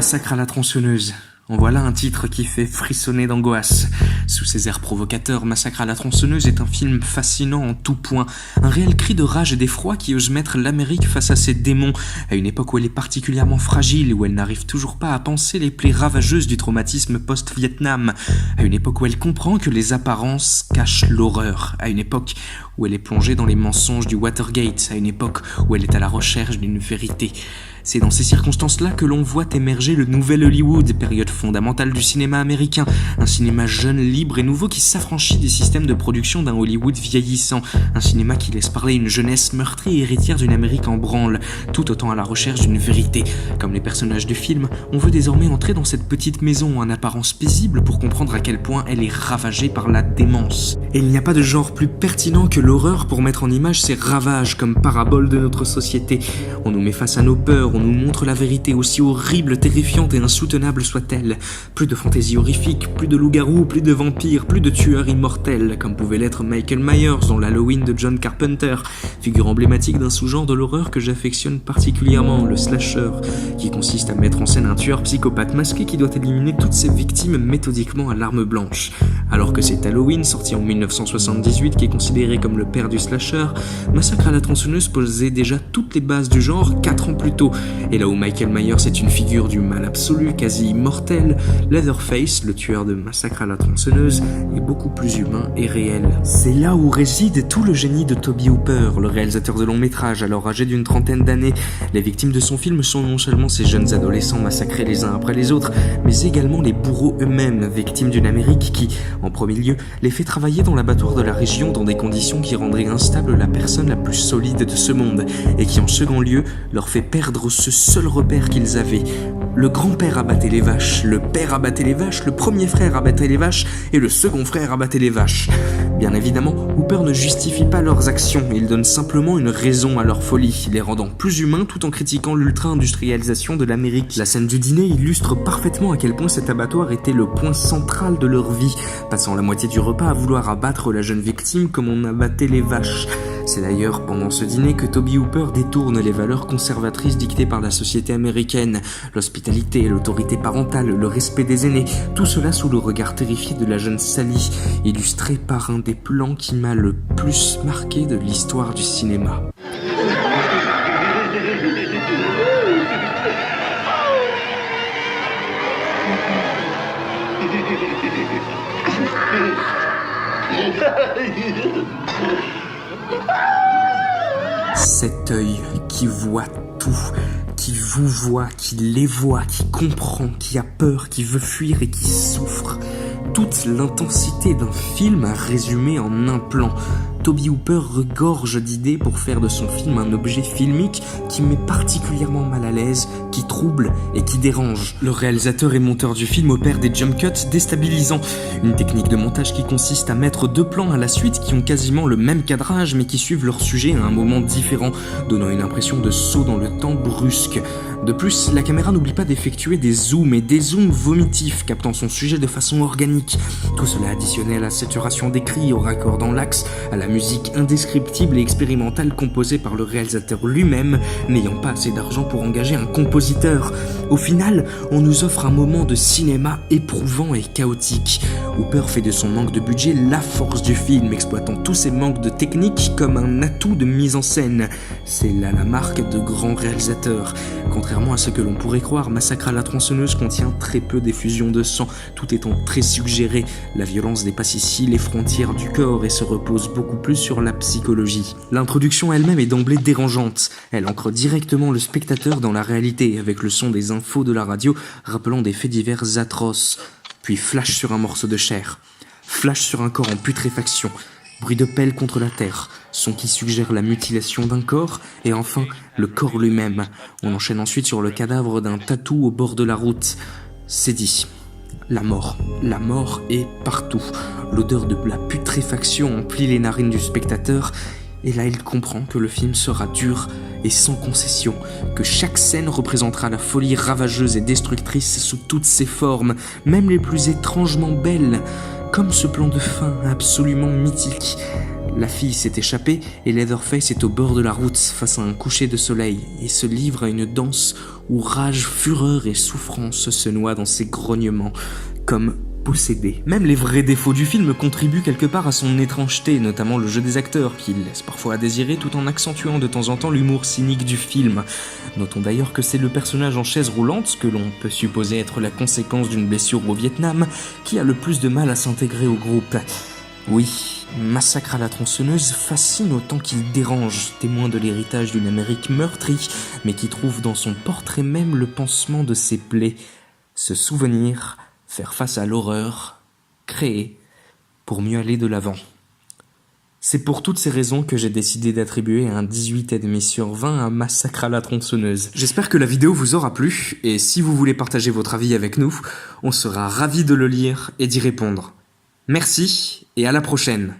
Massacre à la tronçonneuse. En voilà un titre qui fait frissonner d'angoisse. Sous ses airs provocateurs, Massacre à la tronçonneuse est un film fascinant en tout point. Un réel cri de rage et d'effroi qui ose mettre l'Amérique face à ses démons, à une époque où elle est particulièrement fragile, où elle n'arrive toujours pas à panser les plaies ravageuses du traumatisme post-Vietnam, à une époque où elle comprend que les apparences cachent l'horreur, à une époque où elle est plongée dans les mensonges du Watergate, à une époque où elle est à la recherche d'une vérité. C'est dans ces circonstances-là que l'on voit émerger le nouvel Hollywood, période fondamentale du cinéma américain, un cinéma jeune, libre et nouveau qui s'affranchit des systèmes de production d'un Hollywood vieillissant, un cinéma qui laisse parler une jeunesse meurtrie et héritière d'une Amérique en branle, tout autant à la recherche d'une vérité. Comme les personnages du film, on veut désormais entrer dans cette petite maison en apparence paisible pour comprendre à quel point elle est ravagée par la démence. Et il n'y a pas de genre plus pertinent que l'horreur pour mettre en image ces ravages comme parabole de notre société. On nous met face à nos peurs, on nous montre la vérité, aussi horrible, terrifiante et insoutenable soit-elle. Plus de fantaisie horrifique, plus de loups-garous, plus de vampires, plus de tueurs immortels, comme pouvait l'être Michael Myers dans l'Halloween de John Carpenter, figure emblématique d'un sous-genre de l'horreur que j'affectionne particulièrement, le slasher, qui consiste à mettre en scène un tueur psychopathe masqué qui doit éliminer toutes ses victimes méthodiquement à l'arme blanche. Alors que c'est Halloween, sorti en 1978, qui est considéré comme le père du slasher, Massacre à la tronçonneuse posait déjà toutes les bases du genre 4 ans plus tôt. Et là où Michael Myers est une figure du mal absolu, quasi immortel, Leatherface, le tueur de Massacre à la tronçonneuse, est beaucoup plus humain et réel. C'est là où réside tout le génie de Tobe Hooper, le réalisateur de long métrage, alors âgé d'une trentaine d'années. Les victimes de son film sont non seulement ces jeunes adolescents massacrés les uns après les autres, mais également les bourreaux eux-mêmes, victimes d'une Amérique qui, en premier lieu, les fait travailler dans l'abattoir de la région dans des conditions qui rendraient instable la personne la plus solide de ce monde, et qui en second lieu leur fait perdre ce seul repère qu'ils avaient. Le grand-père abattait les vaches, le père abattait les vaches, le premier frère abattait les vaches et le second frère abattait les vaches. Bien évidemment, Hooper ne justifie pas leurs actions, il donne simplement une raison à leur folie, les rendant plus humains tout en critiquant l'ultra-industrialisation de l'Amérique. La scène du dîner illustre parfaitement à quel point cet abattoir était le point central de leur vie, passant la moitié du repas à vouloir abattre la jeune victime comme on abattait les vaches. C'est d'ailleurs pendant ce dîner que Tobe Hooper détourne les valeurs conservatrices dictées par la société américaine, l'hospitalité, l'autorité parentale, le respect des aînés, tout cela sous le regard terrifié de la jeune Sally, illustré par un des plans qui m'a le plus marqué de l'histoire du cinéma. Cet œil qui voit tout, qui vous voit, qui les voit, qui comprend, qui a peur, qui veut fuir et qui souffre. Toute l'intensité d'un film à résumer en un plan. Tobe Hooper regorge d'idées pour faire de son film un objet filmique qui met particulièrement mal à l'aise, qui trouble et qui dérange. Le réalisateur et monteur du film opère des jump cuts déstabilisants, une technique de montage qui consiste à mettre 2 plans à la suite qui ont quasiment le même cadrage mais qui suivent leur sujet à un moment différent, donnant une impression de saut dans le temps brusque. De plus, la caméra n'oublie pas d'effectuer des zooms et des zooms vomitifs, captant son sujet de façon organique. Tout cela additionné à la saturation des cris, au raccord dans l'axe, à la musique indescriptible et expérimentale composée par le réalisateur lui-même, n'ayant pas assez d'argent pour engager un compositeur. Au final, on nous offre un moment de cinéma éprouvant et chaotique. Hooper fait de son manque de budget la force du film, exploitant tous ses manques de technique comme un atout de mise en scène. C'est là la marque de grands réalisateurs. Contrairement à ce que l'on pourrait croire, Massacre à la tronçonneuse contient très peu d'effusion de sang, tout étant très suggéré. La violence dépasse ici les frontières du corps et se repose beaucoup plus sur la psychologie. L'introduction elle-même est d'emblée dérangeante. Elle ancre directement le spectateur dans la réalité, avec le son des infos de la radio rappelant des faits divers atroces. Puis flash sur un morceau de chair. Flash sur un corps en putréfaction. Bruit de pelle contre la terre, son qui suggère la mutilation d'un corps, et enfin, le corps lui-même. On enchaîne ensuite sur le cadavre d'un tatou au bord de la route. C'est dit. La mort est partout. L'odeur de la putréfaction emplit les narines du spectateur, et là il comprend que le film sera dur et sans concession, que chaque scène représentera la folie ravageuse et destructrice sous toutes ses formes, même les plus étrangement belles, comme ce plan de fin absolument mythique. La fille s'est échappée et Leatherface est au bord de la route face à un coucher de soleil et se livre à une danse où rage, fureur et souffrance se noient dans ses grognements, comme possédé. Même les vrais défauts du film contribuent quelque part à son étrangeté, notamment le jeu des acteurs, qui laisse parfois à désirer tout en accentuant de temps en temps l'humour cynique du film. Notons d'ailleurs que c'est le personnage en chaise roulante, que l'on peut supposer être la conséquence d'une blessure au Vietnam, qui a le plus de mal à s'intégrer au groupe. Oui, Massacre à la tronçonneuse fascine autant qu'il dérange, témoin de l'héritage d'une Amérique meurtrie, mais qui trouve dans son portrait même le pansement de ses plaies. Se souvenir, faire face à l'horreur, créer, pour mieux aller de l'avant. C'est pour toutes ces raisons que j'ai décidé d'attribuer un 18,5 sur 20 à Massacre à la tronçonneuse. J'espère que la vidéo vous aura plu, et si vous voulez partager votre avis avec nous, on sera ravis de le lire et d'y répondre. Merci, et à la prochaine.